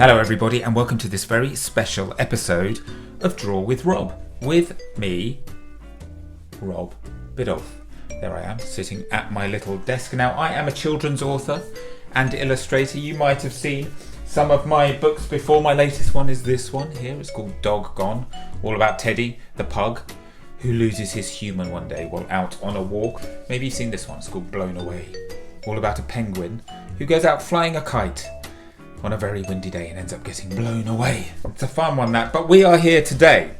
Hello everybody and welcome to this very special episode of Draw with Rob. With me, Rob Biddulph. There I am, sitting at my little desk. Now I am a children's author and illustrator. You might have seen some of my books before. My latest one is this one here. It's called Dog Gone, all about Teddy, the pug, who loses his human one day while out on a walk. Maybe you've seen this one, it's called Blown Away, all about a penguin who goes out flying a kite on a very windy day and ends up getting blown away. It's a fun one, that. But we are here today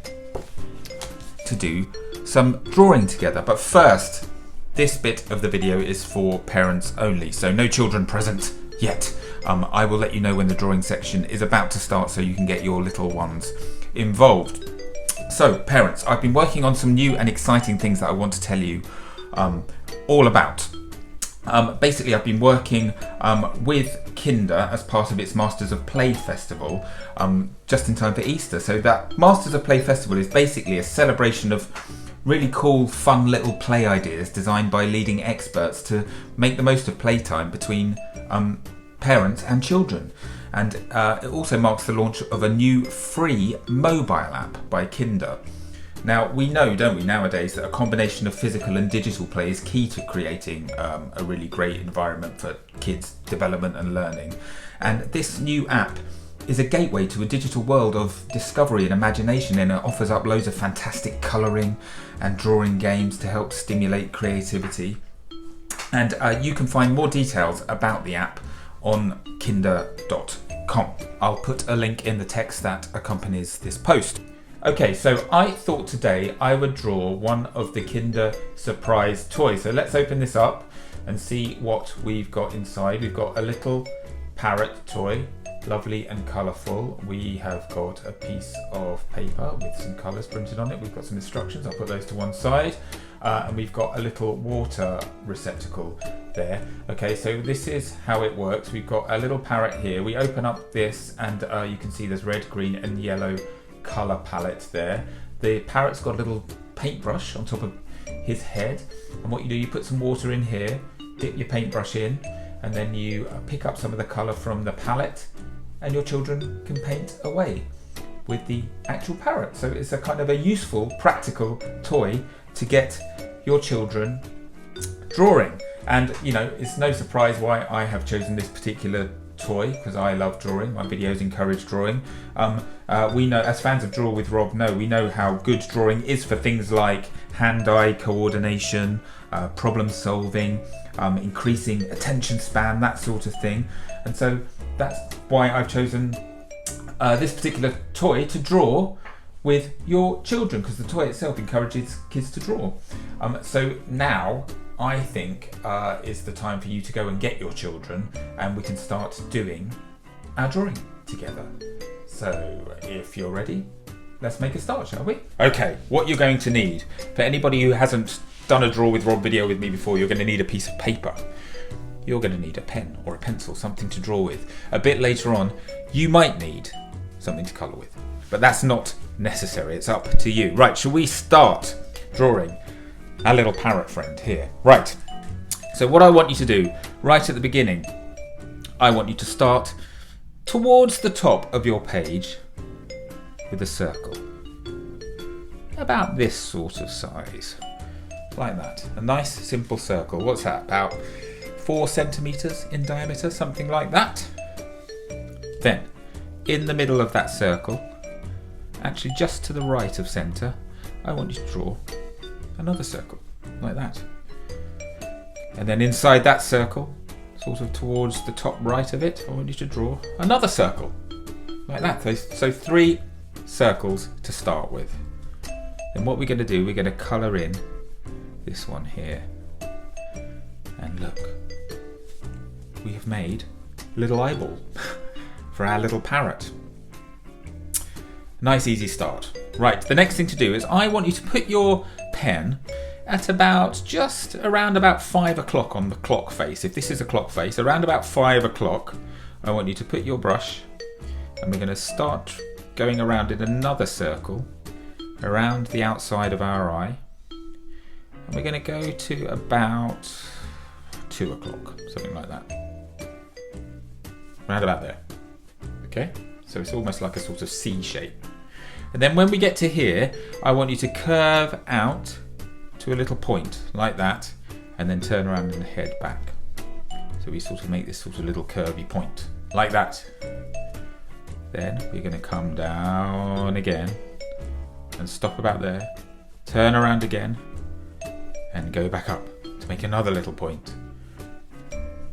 to do some drawing together. But first, this bit of the video is for parents only, so no children present yet. I will let you know when the drawing section is about to start so you can get your little ones involved. So parents, I've been working on some new and exciting things that I want to tell you all about. Basically, I've been working with Kinder as part of its Masters of Play Festival just in time for Easter. So that Masters of Play Festival is basically a celebration of really cool, fun little play ideas designed by leading experts to make the most of playtime between parents and children. And it also marks the launch of a new free mobile app by Kinder. Now, we know, don't we, nowadays that a combination of physical and digital play is key to creating a really great environment for kids' development and learning. And this new app is a gateway to a digital world of discovery and imagination, and it offers up loads of fantastic colouring and drawing games to help stimulate creativity. And you can find more details about the app on kinder.com. I'll put a link in the text that accompanies this post. Okay, so I thought today I would draw one of the Kinder surprise toys. So let's open this up and see what we've got inside. We've got a little parrot toy, lovely and colourful. We have got a piece of paper with some colours printed on it. We've got some instructions, I'll put those to one side. And we've got a little water receptacle there. Okay, so this is how it works. We've got a little parrot here. We open up this and you can see there's red, green and yellow colour palette there. The parrot's got a little paintbrush on top of his head, and what you do, you put some water in here, dip your paintbrush in, and then you pick up some of the colour from the palette and your children can paint away with the actual parrot. So it's a kind of a useful, practical toy to get your children drawing. And you know, it's no surprise why I have chosen this particular toy, because I love drawing. My videos encourage drawing. We know, as fans of Draw with Rob know, we know how good drawing is for things like hand-eye coordination, problem solving, increasing attention span, that sort of thing. And so that's why I've chosen this particular toy to draw with your children, because the toy itself encourages kids to draw. So now I think is the time for you to go and get your children and we can start doing our drawing together. So if you're ready, let's make a start, shall we? Okay, what you're going to need, for anybody who hasn't done a Draw with Rob video with me before, you're going to need a piece of paper. You're going to need a pen or a pencil, something to draw with. A bit later on, you might need something to colour with, but that's not necessary, it's up to you. Right, shall we start drawing our little parrot friend here? Right, so what I want you to do right at the beginning, I want you to start towards the top of your page with a circle. About this sort of size, like that. A nice simple circle. What's that, about 4 centimetres in diameter, something like that. Then, in the middle of that circle, actually just to the right of centre, I want you to draw another circle, like that. And then inside that circle, sort of towards the top right of it, I want you to draw another circle, like that. So 3 circles to start with. Then what we're going to do, we're going to colour in this one here. And look, we have made a little eyeball for our little parrot. Nice easy start. Right, the next thing to do is I want you to put your pen at about just around about 5 o'clock on the clock face. If this is a clock face, around about 5 o'clock, I want you to put your brush and we're going to start going around in another circle around the outside of our eye. And we're going to go to about 2 o'clock, something like that. Round about there. Okay? So it's almost like a sort of C shape. And then when we get to here, I want you to curve out to a little point like that, and then turn around and head back. So we sort of make this sort of little curvy point like that. Then we're going to come down again and stop about there, turn around again and go back up to make another little point.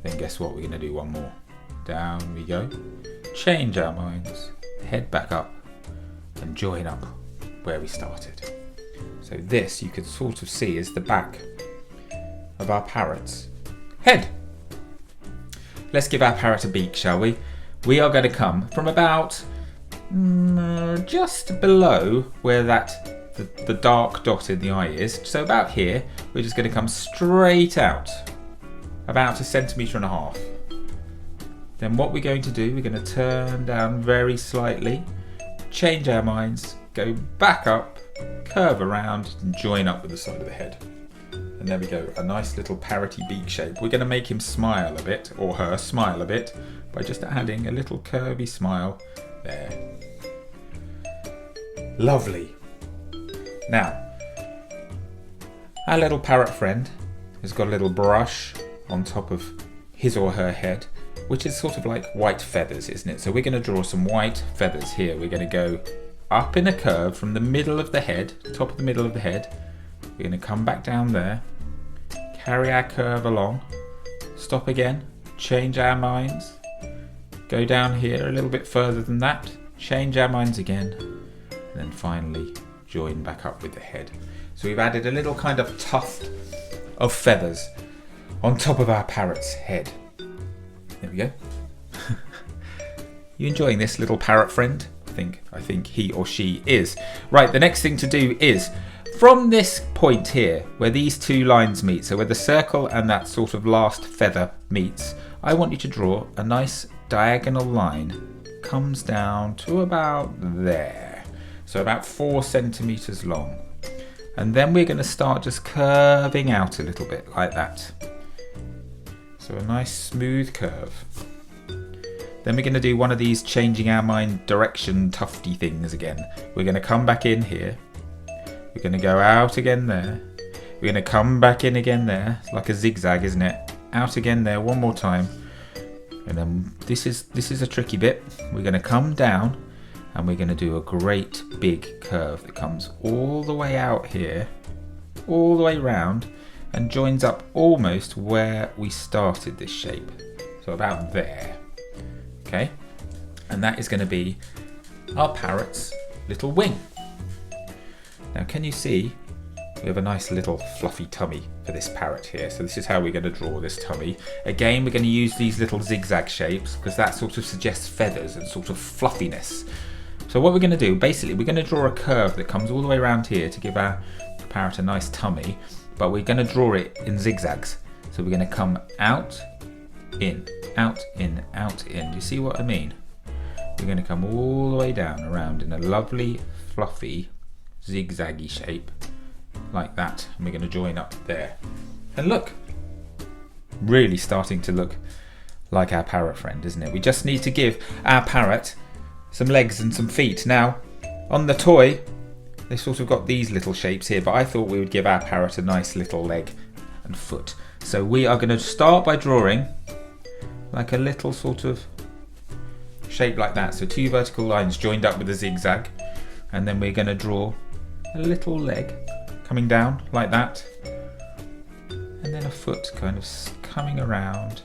Then guess what, we're going to do one more. Down we go, change our minds, head back up and join up where we started. So this you can sort of see is the back of our parrot's head. Let's give our parrot a beak, shall we? We are going to come from about just below where the dark dot in the eye is. So about here, we're just going to come straight out, about 1.5 centimeters. Then what we're going to do, we're going to turn down very slightly, change our minds, go back up, curve around and join up with the side of the head. And there we go, a nice little parroty beak shape. We're going to make him smile a bit, or her smile a bit, by just adding a little curvy smile there. Lovely. Now, our little parrot friend has got a little brush on top of his or her head, which is sort of like white feathers, isn't it? So we're going to draw some white feathers here. We're going to go up in a curve from the middle of the head, top of the middle of the head. We're going to come back down there, carry our curve along, stop again, change our minds, go down here a little bit further than that, change our minds again, and then finally join back up with the head. So we've added a little kind of tuft of feathers on top of our parrot's head. There we go. You enjoying this, little parrot friend? I think he or she is. Right, the next thing to do is from this point here, where these two lines meet, so where the circle and that sort of last feather meets, I want you to draw a nice diagonal line. Comes down to about there. So about 4 centimeters long. And then we're going to start just curving out a little bit like that. So a nice smooth curve. Then we're going to do one of these changing our mind direction tufty things again. We're going to come back in here. We're going to go out again there. We're going to come back in again there. It's like a zigzag, isn't it? Out again there one more time. And then this is a tricky bit. We're going to come down and we're going to do a great big curve that comes all the way out here, all the way round, and joins up almost where we started this shape. So about there. Okay? And that is going to be our parrot's little wing. Now can you see we have a nice little fluffy tummy for this parrot here. So this is how we're going to draw this tummy. Again, we're going to use these little zigzag shapes because that sort of suggests feathers and sort of fluffiness. So what we're going to do, basically, we're going to draw a curve that comes all the way around here to give our parrot a nice tummy, but we're going to draw it in zigzags. So we're going to come out, in, out, in, out, in. Do you see what I mean? We're going to come all the way down around in a lovely, fluffy, zigzaggy shape like that, and we're going to join up there. And look, really starting to look like our parrot friend, isn't it? We just need to give our parrot some legs and some feet. Now on the toy they sort of got these little shapes here, but I thought we would give our parrot a nice little leg and foot. So we are going to start by drawing like a little sort of shape like that. So 2 vertical lines joined up with a zigzag, and then we're going to draw a little leg coming down like that, and then a foot kind of coming around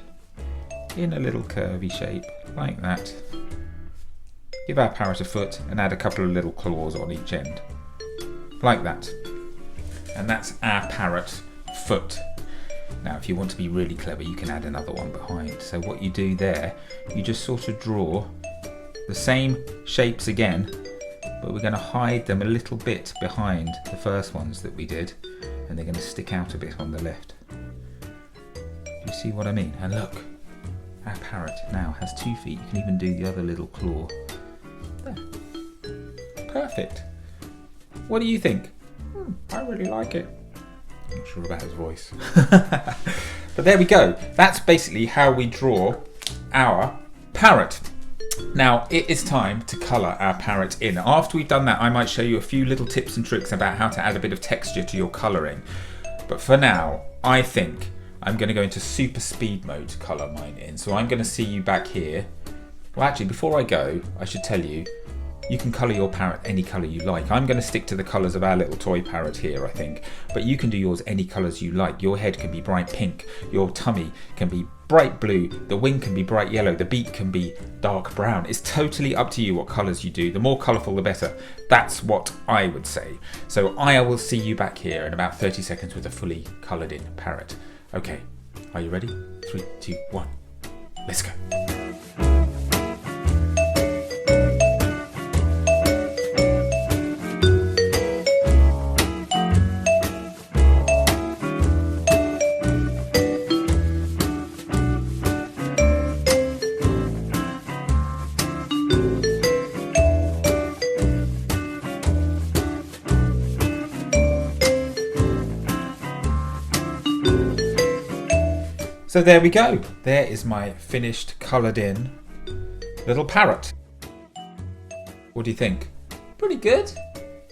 in a little curvy shape like that. Give our parrot a foot and add a couple of little claws on each end like that, and that's our parrot foot. Now if you want to be really clever, you can add another one behind. So what you do there, you just sort of draw the same shapes again, but we're going to hide them a little bit behind the first ones that we did, and they're going to stick out a bit on the left. You see what I mean? And look, our parrot now has 2 feet. You can even do the other little claw. There. Perfect. What do you think? I really like it. I'm not sure about his voice. But there we go. That's basically how we draw our parrot. Now it is time to colour our parrot in. After we've done that, I might show you a few little tips and tricks about how to add a bit of texture to your colouring. But for now, I think I'm going to go into super speed mode to colour mine in. So I'm going to see you back here. Well, actually, before I go, I should tell you, you can colour your parrot any colour you like. I'm going to stick to the colours of our little toy parrot here, I think. But you can do yours any colours you like. Your head can be bright pink. Your tummy can be bright blue. The wing can be bright yellow. The beak can be dark brown. It's totally up to you what colours you do. The more colourful, the better. That's what I would say. So I will see you back here in about 30 seconds with a fully coloured in parrot. Okay, are you ready? 3, 2, 1, let's go. So there we go. There is my finished coloured in little parrot. What do you think? Pretty good.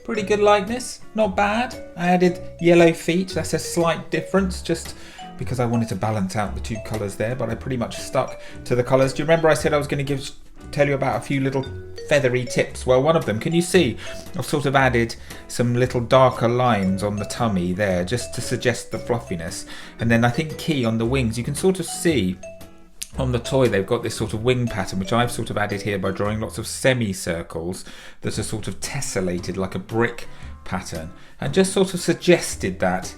Pretty good likeness. Not bad. I added yellow feet. That's a slight difference just because I wanted to balance out the two colours there, but I pretty much stuck to the colours. Do you remember I said I was going to tell you about a few little feathery tips? Well, one of them, can you see I've sort of added some little darker lines on the tummy there just to suggest the fluffiness, and then I think key on the wings, you can sort of see on the toy they've got this sort of wing pattern which I've sort of added here by drawing lots of semicircles that are sort of tessellated like a brick pattern, and just sort of suggested that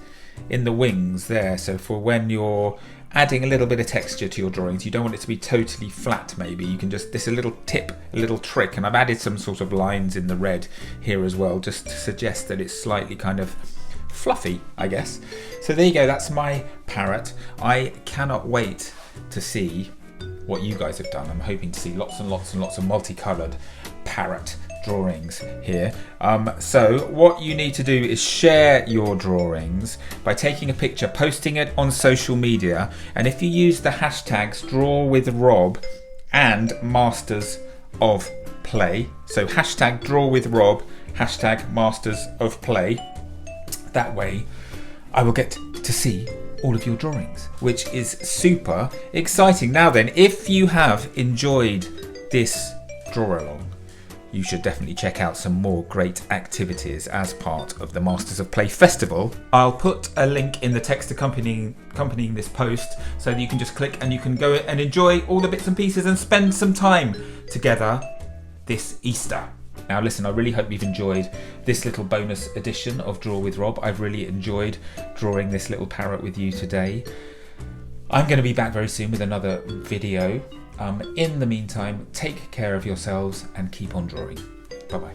in the wings there. So for when you're adding a little bit of texture to your drawings, you don't want it to be totally flat, maybe you can just, this is a little tip, a little trick, and I've added some sort of lines in the red here as well just to suggest that it's slightly kind of fluffy, I guess. So there you go, that's my parrot. I cannot wait to see what you guys have done. I'm hoping to see lots and lots and lots of multicoloured parrot drawings here. So what you need to do is share your drawings by taking a picture, posting it on social media, and if you use the hashtags DrawWithRob and Masters of Play, so hashtag DrawWithRob, hashtag Masters of Play, that way I will get to see all of your drawings, which is super exciting. Now then, if you have enjoyed this draw along, you should definitely check out some more great activities as part of the Masters of Play Festival. I'll put a link in the text accompanying this post so that you can just click and you can go and enjoy all the bits and pieces and spend some time together this Easter. Now listen, I really hope you've enjoyed this little bonus edition of Draw with Rob. I've really enjoyed drawing this little parrot with you today. I'm going to be back very soon with another video. In the meantime, take care of yourselves and keep on drawing. Bye bye.